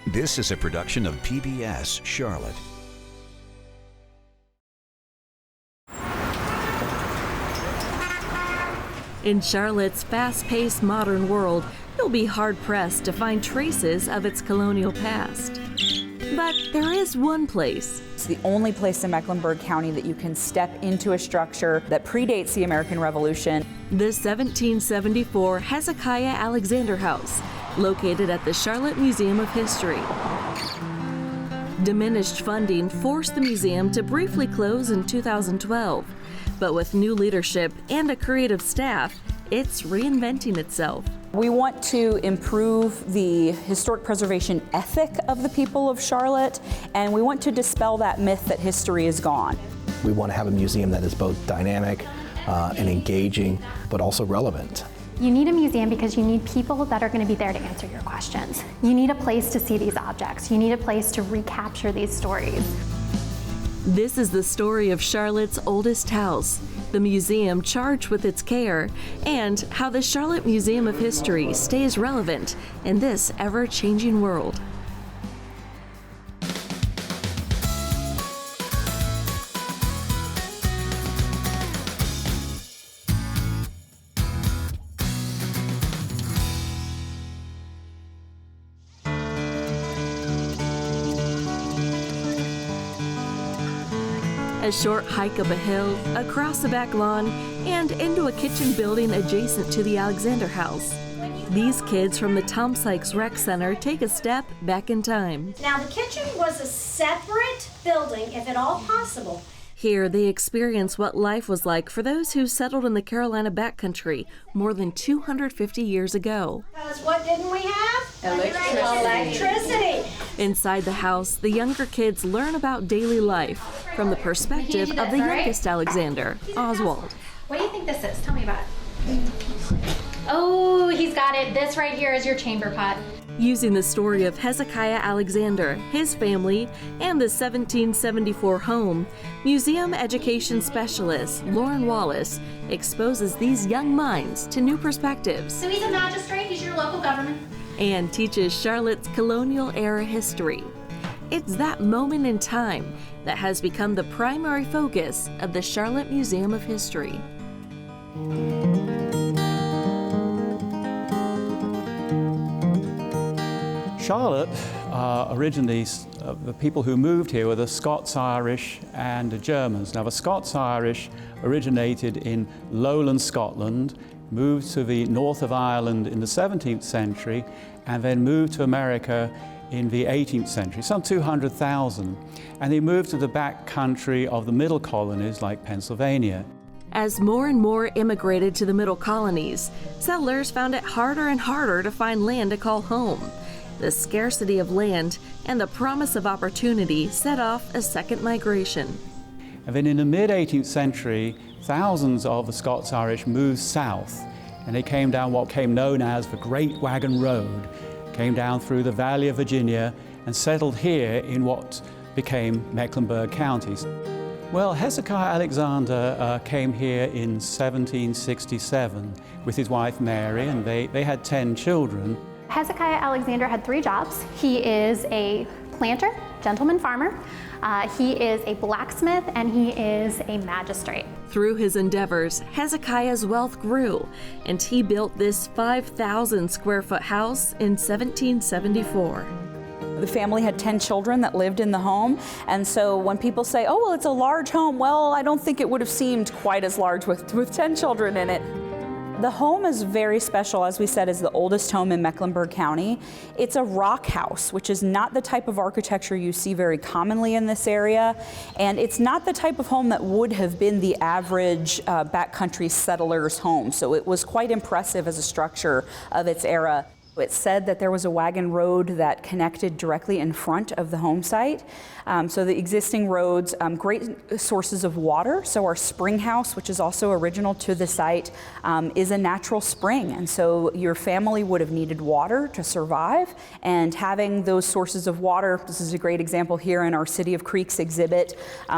This is a production of PBS Charlotte. In Charlotte's fast-paced modern world, you'll be hard-pressed to find traces of its colonial past. But there is one place. It's the only place in Mecklenburg County that you can step into a structure that predates the American Revolution. The 1774 Hezekiah Alexander House, located at the Charlotte Museum of History. Diminished funding forced the museum to briefly close in 2012. But with new leadership and a creative staff, it's reinventing itself. We want to improve the historic preservation ethic of the people of Charlotte, and we want to dispel that myth that history is gone. We want to have a museum that is both dynamic and engaging, but also relevant. You need a museum because you need people that are going to be there to answer your questions. You need a place to see these objects. You need a place to recapture these stories. This is the story of Charlotte's oldest house, the museum charged with its care, and how the Charlotte Museum of History stays relevant in this ever-changing world. A short hike up a hill, across a back lawn, and into a kitchen building adjacent to the Alexander House. These kids from the Tom Sykes Rec Center take a step back in time. Now the kitchen was a separate building, if at all possible. Here they experience what life was like for those who settled in the Carolina backcountry more than 250 years ago. Because what didn't we have? Electricity. Inside the house, the younger kids learn about daily life from the perspective of the youngest Alexander, Oswald. What do you think this is? Tell me about it. Oh, he's got it. This right here is your chamber pot. Using the story of Hezekiah Alexander, his family, and the 1774 home, museum education specialist Lauren Wallace exposes these young minds to new perspectives. So he's a magistrate, he's your local government. And teaches Charlotte's colonial era history. It's that moment in time that has become the primary focus of the Charlotte Museum of History. Charlotte, originally, the people who moved here were the Scots-Irish and the Germans. Now, the Scots-Irish originated in lowland Scotland, moved to the north of Ireland in the 17th century, and then moved to America in the 18th century, some 200,000. And they moved to the back country of the middle colonies like Pennsylvania. As more and more immigrated to the middle colonies, settlers found it harder and harder to find land to call home. The scarcity of land and the promise of opportunity set off a second migration. And then in the mid-18th century, thousands of the Scots-Irish moved south, and they came down what came known as the Great Wagon Road, came down through the Valley of Virginia and settled here in what became Mecklenburg counties. Well, Hezekiah Alexander came here in 1767 with his wife Mary, and they had 10 children. Hezekiah Alexander had 3 jobs. He is a planter, gentleman farmer, he is a blacksmith, and he is a magistrate. Through his endeavors, Hezekiah's wealth grew, and he built this 5,000 square foot house in 1774. The family had 10 children that lived in the home, and so when people say, oh, well, it's a large home, well, I don't think it would have seemed quite as large with 10 children in it. The home is very special, as we said, is the oldest home in Mecklenburg County. It's a rock house, which is not the type of architecture you see very commonly in this area, and it's not the type of home that would have been the average backcountry settler's home, so it was quite impressive as a structure of its era. It said that there was a wagon road that connected directly in front of the home site. So the existing roads, great sources of water. So our spring house, which is also original to the site, is a natural spring. And so your family would have needed water to survive. And having those sources of water, this is a great example here in our City of Creeks exhibit,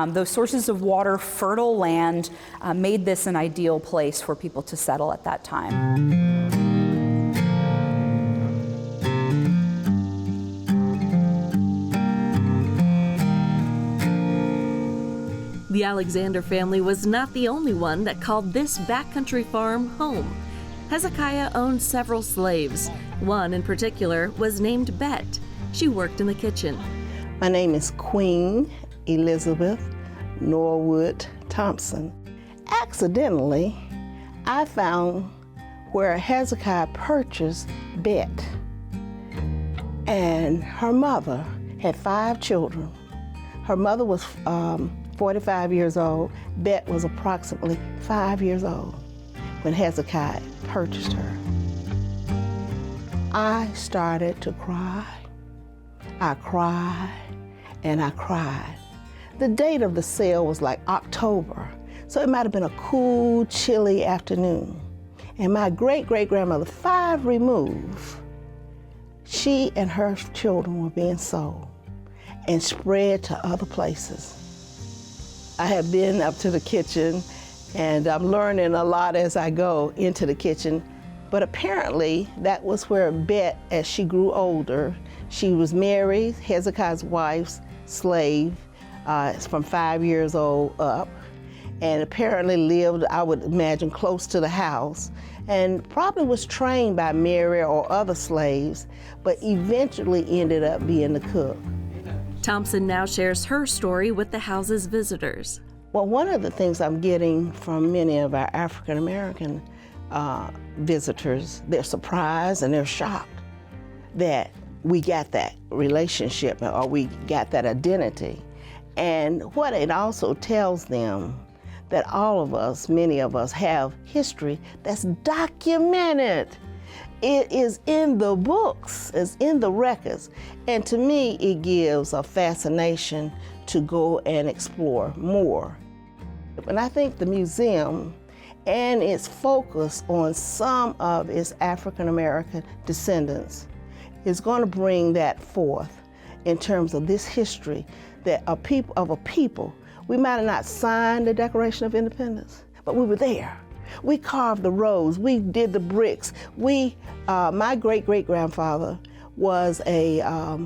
those sources of water, fertile land, made this an ideal place for people to settle at that time. The Alexander family was not the only one that called this backcountry farm home. Hezekiah owned several slaves. One in particular was named Bet. She worked in the kitchen. My name is Queen Elizabeth Norwood Thompson. Accidentally, I found where Hezekiah purchased Bet, and her mother had 5 children. Her mother was 45 years old. Bet was approximately 5 years old when Hezekiah purchased her. I started to cry. I cried and I cried. The date of the sale was like October, so it might have been a cool, chilly afternoon. And my great-great-grandmother, 5 removed, she and her children were being sold and spread to other places. I have been up to the kitchen, and I'm learning a lot as I go into the kitchen, but apparently that was where Bet, as she grew older, she was Mary, Hezekiah's wife's slave, from 5 years old up, and apparently lived, I would imagine, close to the house, and probably was trained by Mary or other slaves, but eventually ended up being the cook. Thompson now shares her story with the house's visitors. Well, one of the things I'm getting from many of our African American visitors, they're surprised and they're shocked that we got that relationship or we got that identity. And what it also tells them that all of us, many of us, have history that's documented. It is in the books, it's in the records. And to me, it gives a fascination to go and explore more. And I think the museum and its focus on some of its African American descendants is going to bring that forth in terms of this history that a people. We might have not signed the Declaration of Independence, but we were there. We carved the roads, we did the bricks. My great-great-grandfather was a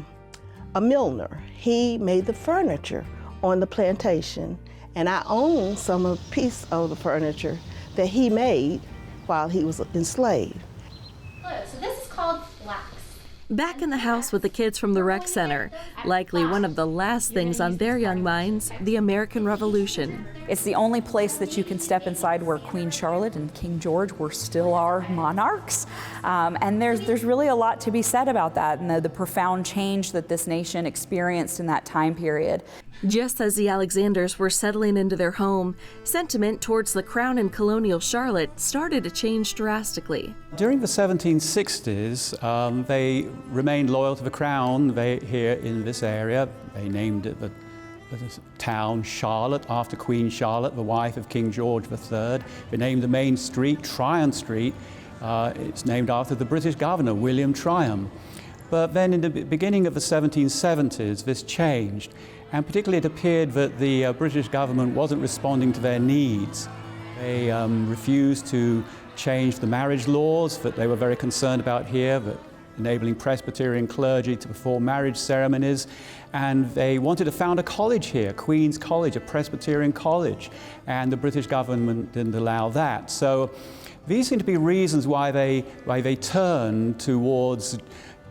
milliner. He made the furniture on the plantation, and I own some of the piece of the furniture that he made while he was enslaved. Hello, so this is called flax. Back in the house with the kids from the rec center, likely one of the last things on their young minds, the American Revolution. It's the only place that you can step inside where Queen Charlotte and King George were still our monarchs. And there's really a lot to be said about that and the profound change that this nation experienced in that time period. Just as the Alexanders were settling into their home, sentiment towards the crown and colonial Charlotte started to change drastically. During the 1760s, they remained loyal to the crown here in this area. They named it the town Charlotte after Queen Charlotte, the wife of King George III. They named the main street Tryon Street. It's named after the British governor, William Tryon. But then in the beginning of the 1770s, this changed. And particularly it appeared that the British government wasn't responding to their needs. They refused to change the marriage laws that they were very concerned about here, that enabling Presbyterian clergy to perform marriage ceremonies. And they wanted to found a college here, Queen's College, a Presbyterian college. And the British government didn't allow that. So these seem to be reasons why they turned towards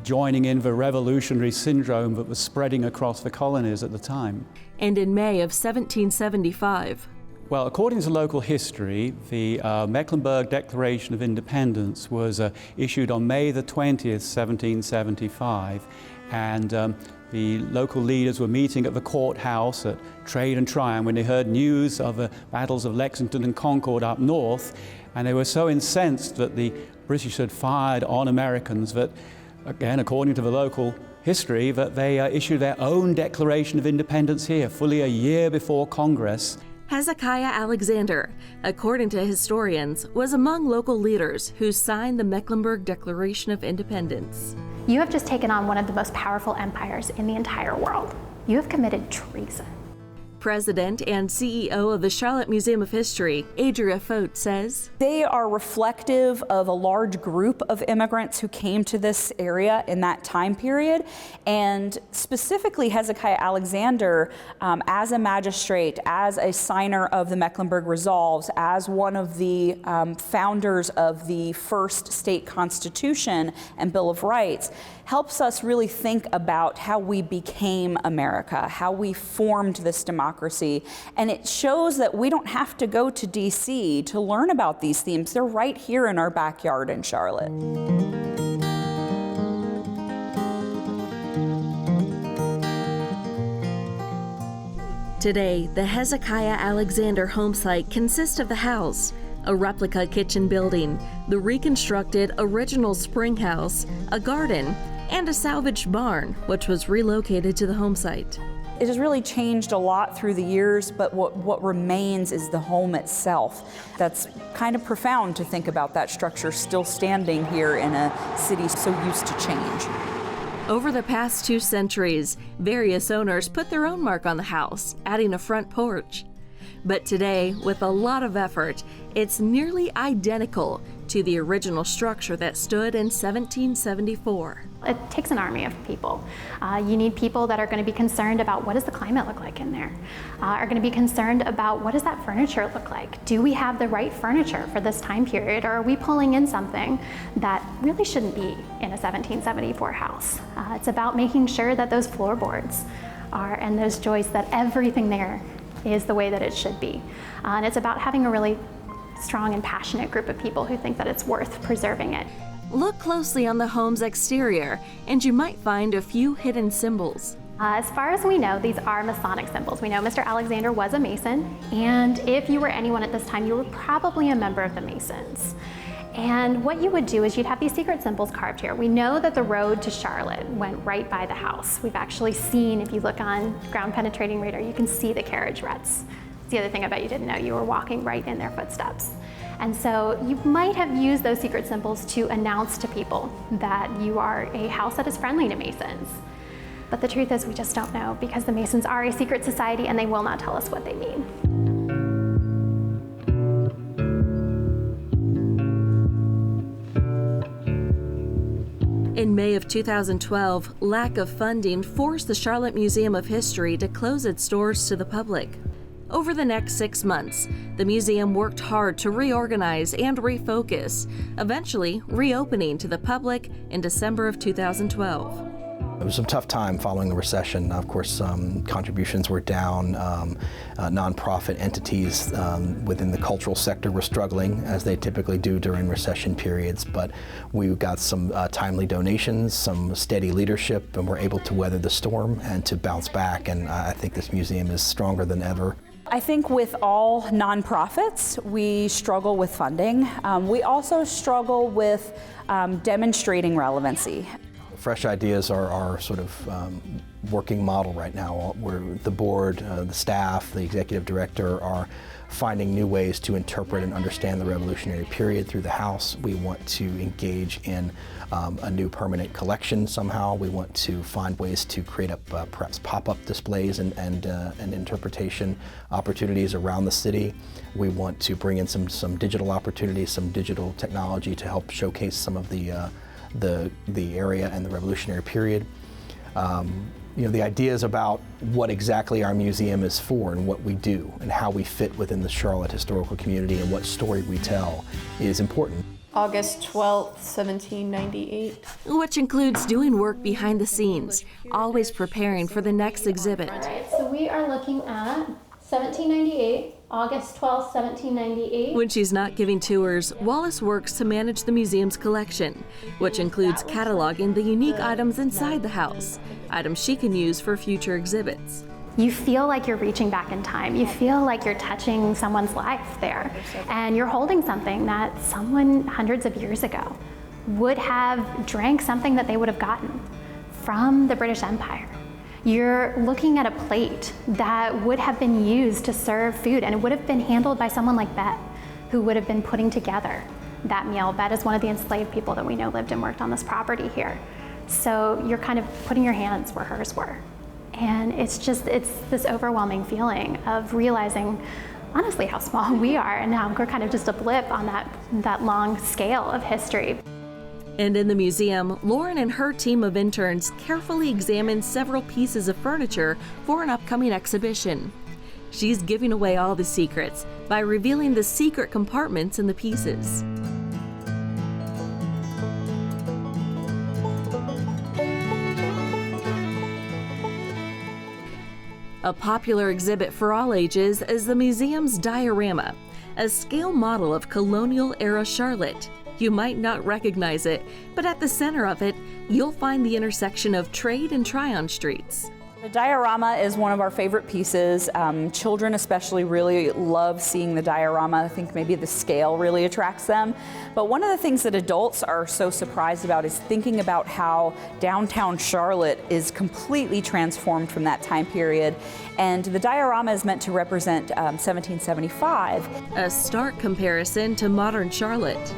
joining in the revolutionary syndrome that was spreading across the colonies at the time. And in May of 1775. Well, according to local history, the Mecklenburg Declaration of Independence was issued on May the 20th, 1775, and the local leaders were meeting at the courthouse at Trade and Tryon when they heard news of the battles of Lexington and Concord up north, and they were so incensed that the British had fired on Americans that, again, according to the local history, that they issued their own Declaration of Independence here, fully a year before Congress. Hezekiah Alexander, according to historians, was among local leaders who signed the Mecklenburg Declaration of Independence. You have just taken on one of the most powerful empires in the entire world. You have committed treason. President and CEO of the Charlotte Museum of History, Adria Fote, says, "They are reflective of a large group of immigrants who came to this area in that time period, and specifically Hezekiah Alexander, as a magistrate, as a signer of the Mecklenburg Resolves, as one of the founders of the first state constitution and Bill of Rights, helps us really think about how we became America, how we formed this democracy. And it shows that we don't have to go to DC to learn about these themes. They're right here in our backyard in Charlotte. Today, the Hezekiah Alexander Homesite consists of the house, a replica kitchen building, the reconstructed original spring house, a garden, and a salvaged barn, which was relocated to the homesite. It has really changed a lot through the years, but what remains is the home itself. That's kind of profound to think about that structure still standing here in a city so used to change. Over the past 2 centuries, various owners put their own mark on the house, adding a front porch. But today, with a lot of effort, it's nearly identical to the original structure that stood in 1774. It takes an army of people. You need people that are going to be concerned about what does the climate look like in there, are going to be concerned about what does that furniture look like. Do we have the right furniture for this time period, or are we pulling in something that really shouldn't be in a 1774 house? It's about making sure that those floorboards are, and those joists, that everything there is the way that it should be. And it's about having a really strong and passionate group of people who think that it's worth preserving it. Look closely on the home's exterior, and you might find a few hidden symbols. As far as we know, these are Masonic symbols. We know Mr. Alexander was a Mason, and if you were anyone at this time, you were probably a member of the Masons. And what you would do is you'd have these secret symbols carved here. We know that the road to Charlotte went right by the house. We've actually seen, if you look on ground penetrating radar, you can see the carriage ruts. It's the other thing I bet you didn't know, you were walking right in their footsteps. And so you might have used those secret symbols to announce to people that you are a house that is friendly to Masons. But the truth is we just don't know, because the Masons are a secret society and they will not tell us what they mean. In May of 2012, lack of funding forced the Charlotte Museum of History to close its doors to the public. Over the next 6 months, the museum worked hard to reorganize and refocus, eventually reopening to the public in December of 2012. It was a tough time following the recession. Of course, contributions were down. Nonprofit entities within the cultural sector were struggling, as they typically do during recession periods. But we got some timely donations, some steady leadership, and were able to weather the storm and to bounce back. And I think this museum is stronger than ever. I think with all nonprofits, we struggle with funding. We also struggle with demonstrating relevancy. Fresh ideas are our sort of working model right now, where the board, the staff, the executive director are finding new ways to interpret and understand the Revolutionary period through the house. We want to engage in a new permanent collection somehow. We want to find ways to create up perhaps pop-up displays and interpretation opportunities around the city. We want to bring in some digital opportunities, some digital technology to help showcase some of the area and the Revolutionary period. The ideas about what exactly our museum is for and what we do and how we fit within the Charlotte historical community and what story we tell is important. August 12th, 1798. Which includes doing work behind the scenes, always preparing for the next exhibit. All right, so we are looking at 1798, August 12th, 1798. When she's not giving tours, Wallace works to manage the museum's collection, which includes cataloging the unique items inside the house, items she can use for future exhibits. You feel like you're reaching back in time. You feel like you're touching someone's life there. And you're holding something that someone hundreds of years ago would have drank something that they would have gotten from the British Empire. You're looking at a plate that would have been used to serve food, and it would have been handled by someone like Bet, who would have been putting together that meal. Bet is one of the enslaved people that we know lived and worked on this property here. So you're kind of putting your hands where hers were. And it's this overwhelming feeling of realizing, honestly, how small we are, and how we're kind of just a blip on that long scale of history. And in the museum, Lauren and her team of interns carefully examined several pieces of furniture for an upcoming exhibition. She's giving away all the secrets by revealing the secret compartments in the pieces. A popular exhibit for all ages is the museum's diorama, a scale model of colonial-era Charlotte. You might not recognize it, but at the center of it, you'll find the intersection of Trade and Tryon streets. The diorama is one of our favorite pieces. Children especially really love seeing the diorama. I think maybe the scale really attracts them. But one of the things that adults are so surprised about is thinking about how downtown Charlotte is completely transformed from that time period. And the diorama is meant to represent 1775. A stark comparison to modern Charlotte.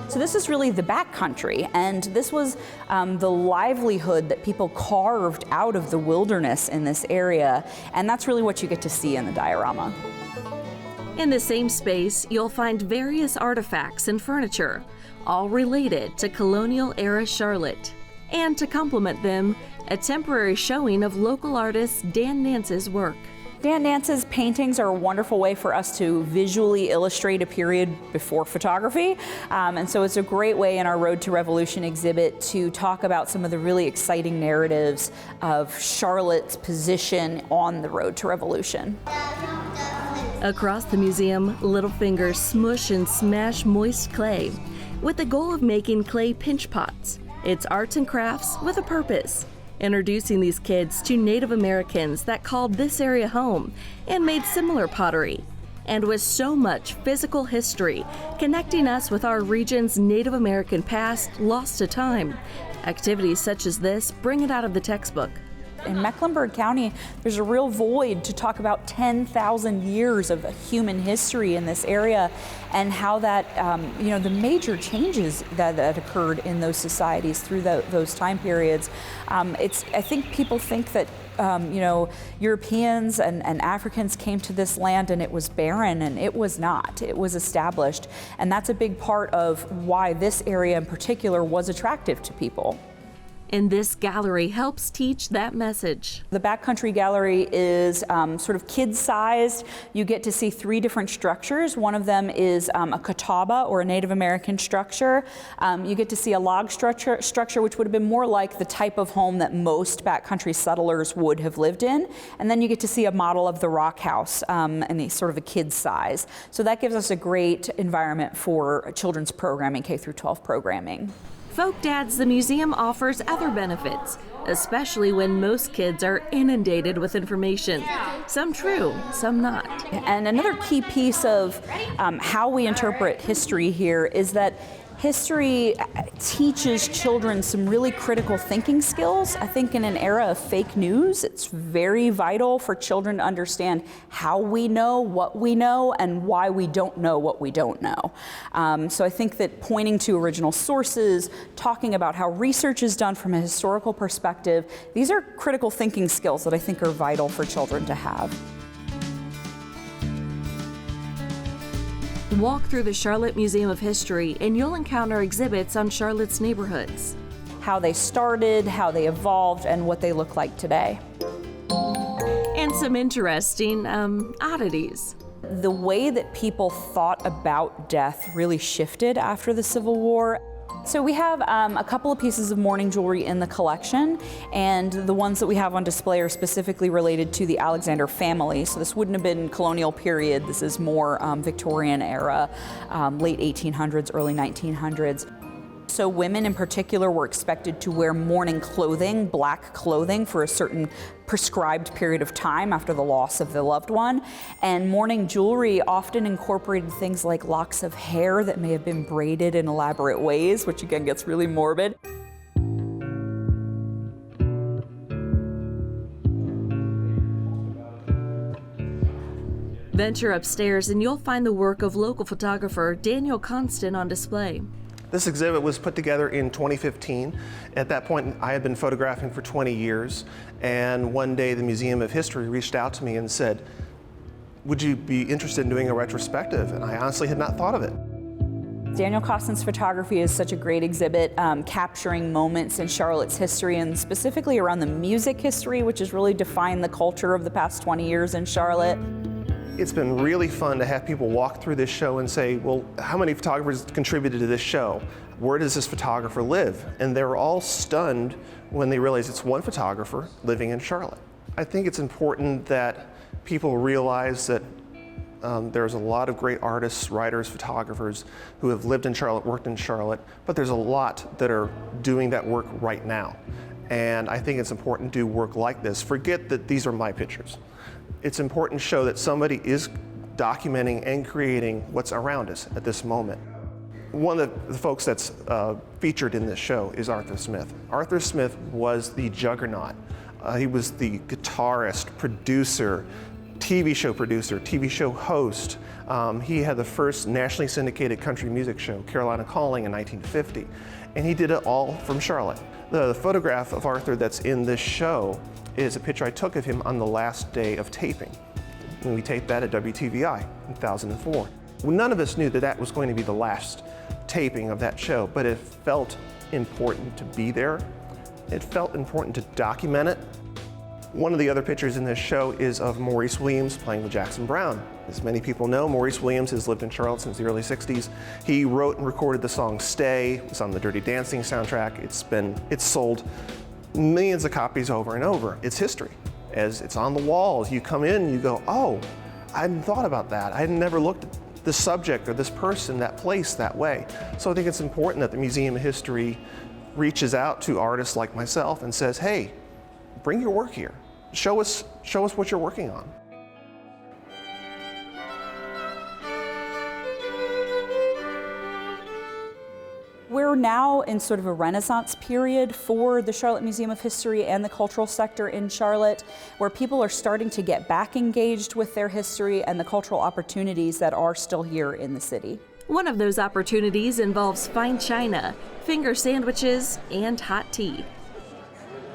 So this is really the backcountry, and this was the livelihood that people carved out of the wilderness in this area, and that's really what you get to see in the diorama. In the same space, you'll find various artifacts and furniture, all related to colonial-era Charlotte. And to complement them, a temporary showing of local artist Dan Nance's work. Dan Nance's paintings are a wonderful way for us to visually illustrate a period before photography. And so it's a great way in our Road to Revolution exhibit to talk about some of the really exciting narratives of Charlotte's position on the road to revolution. Across the museum, little fingers smush and smash moist clay with the goal of making clay pinch pots. It's arts and crafts with a purpose. Introducing these kids to Native Americans that called this area home and made similar pottery. And with so much physical history connecting us with our region's Native American past lost to time, activities such as this bring it out of the textbook. In Mecklenburg County, there's a real void to talk about 10,000 years of human history in this area and how that, the major changes that occurred in those societies through those time periods. I think people think that Europeans and Africans came to this land and it was barren, and it was not. It was established. And that's a big part of why this area in particular was attractive to people. And this gallery helps teach that message. The Backcountry Gallery is sort of kid-sized. You get to see 3 different structures. One of them is a catawba, or a Native American structure. You get to see a log structure, which would have been more like the type of home that most backcountry settlers would have lived in. And then you get to see a model of the rock house in sort of a kid's size. So that gives us a great environment for children's programming, K-12 programming. Folk Dads, the museum offers other benefits, especially when most kids are inundated with information. Some true, some not. And another key piece of how we interpret history here is that history teaches children some really critical thinking skills. I think in an era of fake news, it's very vital for children to understand how we know what we know and why we don't know what we don't know. So I think that pointing to original sources, talking about how research is done from a historical perspective, these are critical thinking skills that I think are vital for children to have. Walk through the Charlotte Museum of History and you'll encounter exhibits on Charlotte's neighborhoods. How they started, how they evolved, and what they look like today. And some interesting oddities. The way that people thought about death really shifted after the Civil War. So we have a couple of pieces of mourning jewelry in the collection, and the ones that we have on display are specifically related to the Alexander family. So this wouldn't have been colonial period. This is more Victorian era, late 1800s, early 1900s. So women in particular were expected to wear mourning clothing, black clothing, for a certain prescribed period of time after the loss of the loved one. And mourning jewelry often incorporated things like locks of hair that may have been braided in elaborate ways, which again gets really morbid. Venture upstairs and you'll find the work of local photographer Daniel Constant on display. This exhibit was put together in 2015. At that point, I had been photographing for 20 years, and one day the Museum of History reached out to me and said, would you be interested in doing a retrospective? And I honestly had not thought of it. Daniel Costin's photography is such a great exhibit, capturing moments in Charlotte's history and specifically around the music history, which has really defined the culture of the past 20 years in Charlotte. It's been really fun to have people walk through this show and say, well, how many photographers contributed to this show? Where does this photographer live? And they're all stunned when they realize it's one photographer living in Charlotte. I think it's important that people realize that there's a lot of great artists, writers, photographers who have lived in Charlotte, worked in Charlotte, but there's a lot that are doing that work right now. And I think it's important to do work like this. Forget that these are my pictures. It's important to show that somebody is documenting and creating what's around us at this moment. One of the folks that's featured in this show is Arthur Smith. Arthur Smith was the juggernaut. He was the guitarist, producer, TV show host. He had the first nationally syndicated country music show, Carolina Calling, in 1950. And he did it all from Charlotte. The photograph of Arthur that's in this show is a picture I took of him on the last day of taping. And we taped that at WTVI in 2004. None of us knew that that was going to be the last taping of that show, but it felt important to be there. It felt important to document it. One of the other pictures in this show is of Maurice Williams playing with Jackson Browne. As many people know, Maurice Williams has lived in Charlotte since the early 60s. He wrote and recorded the song Stay. It's on the Dirty Dancing soundtrack. It's sold millions of copies over and over. It's history. As it's on the walls, you come in and you go, oh, I hadn't thought about that. I had never looked at this subject or this person, that place that way. So I think it's important that the Museum of History reaches out to artists like myself and says, hey, bring your work here. Show us what you're working on. We're now in sort of a renaissance period for the Charlotte Museum of History and the cultural sector in Charlotte, where people are starting to get back engaged with their history and the cultural opportunities that are still here in the city. One of those opportunities involves fine china, finger sandwiches, and hot tea.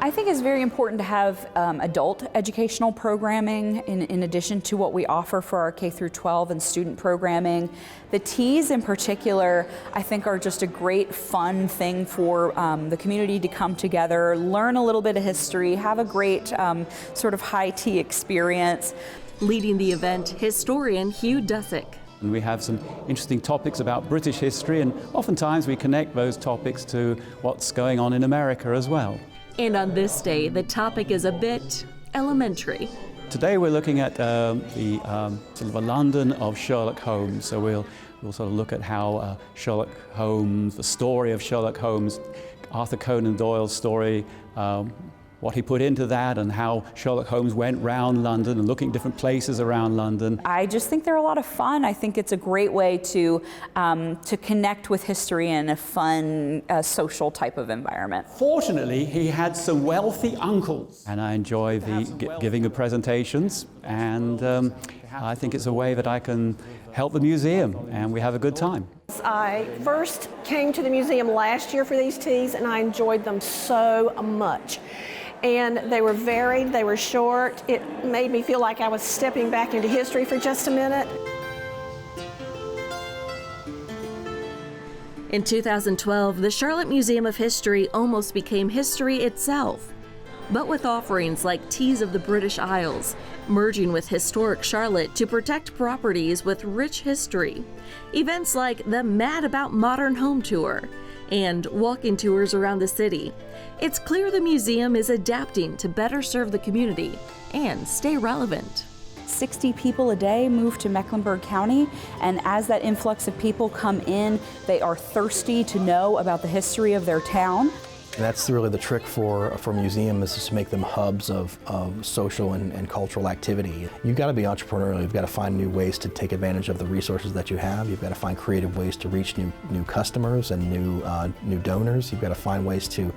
I think it's very important to have adult educational programming in addition to what we offer for our K through 12 and student programming. The teas in particular, I think, are just a great fun thing for the community to come together, learn a little bit of history, have a great sort of high tea experience. Leading the event, historian Hugh Dusick. And we have some interesting topics about British history, and oftentimes we connect those topics to what's going on in America as well. And on this day, the topic is a bit elementary. Today we're looking at the sort of a London of Sherlock Holmes. So we'll sort of look at how Sherlock Holmes, the story of Sherlock Holmes, Arthur Conan Doyle's story, what he put into that, and how Sherlock Holmes went round London and looking at different places around London. I just think they're a lot of fun. I think it's a great way to connect with history in a fun, social type of environment. Fortunately, he had some wealthy uncles, and I enjoy the giving of presentations, and I think it's a way that I can help the museum, and we have a good time. I first came to the museum last year for these teas, and I enjoyed them so much. And they were varied, they were short. It made me feel like I was stepping back into history for just a minute. In 2012, the Charlotte Museum of History almost became history itself. But with offerings like Teas of the British Isles, merging with historic Charlotte to protect properties with rich history, events like the Mad About Modern Home Tour, and walking tours around the city, it's clear the museum is adapting to better serve the community and stay relevant. 60 people a day move to Mecklenburg County, and as that influx of people come in, they are thirsty to know about the history of their town. And that's really the trick for museums, is to make them hubs of social and cultural activity. You've got to be entrepreneurial. You've got to find new ways to take advantage of the resources that you have. You've got to find creative ways to reach new customers and new donors. You've got to find ways to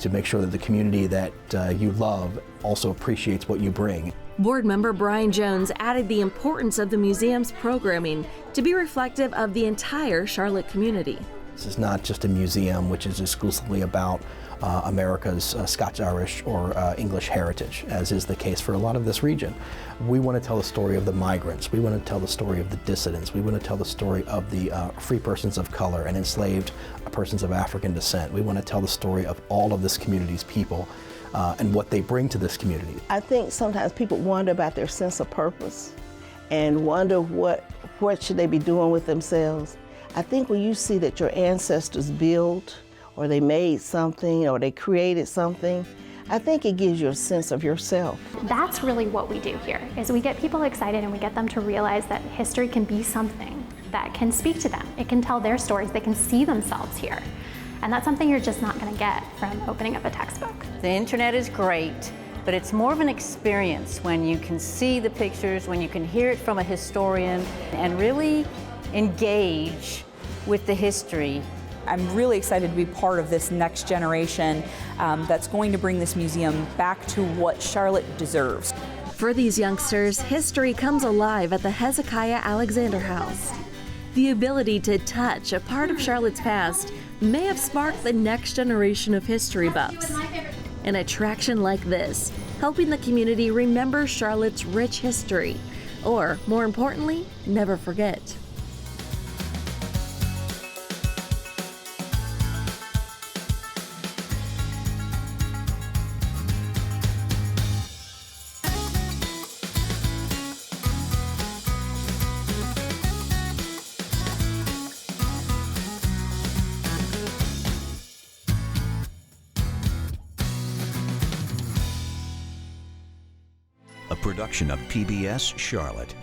make sure that the community that you love also appreciates what you bring. Board member Brian Jones added the importance of the museum's programming to be reflective of the entire Charlotte community. This is not just a museum which is exclusively about America's Scotch-Irish or English heritage, as is the case for a lot of this region. We want to tell the story of the migrants. We want to tell the story of the dissidents. We want to tell the story of the free persons of color and enslaved persons of African descent. We want to tell the story of all of this community's people and what they bring to this community. I think sometimes people wonder about their sense of purpose and wonder what should they be doing with themselves. I think when you see that your ancestors built, or they made something, or they created something, I think it gives you a sense of yourself. That's really what we do here, is we get people excited and we get them to realize that history can be something that can speak to them. It can tell their stories, they can see themselves here. And that's something you're just not gonna get from opening up a textbook. The internet is great, but it's more of an experience when you can see the pictures, when you can hear it from a historian, and really engage with the history. I'm really excited to be part of this next generation that's going to bring this museum back to what Charlotte deserves. For these youngsters, history comes alive at the Hezekiah Alexander House. The ability to touch a part of Charlotte's past may have sparked the next generation of history buffs. An attraction like this, helping the community remember Charlotte's rich history, or more importantly, never forget. A production of PBS Charlotte.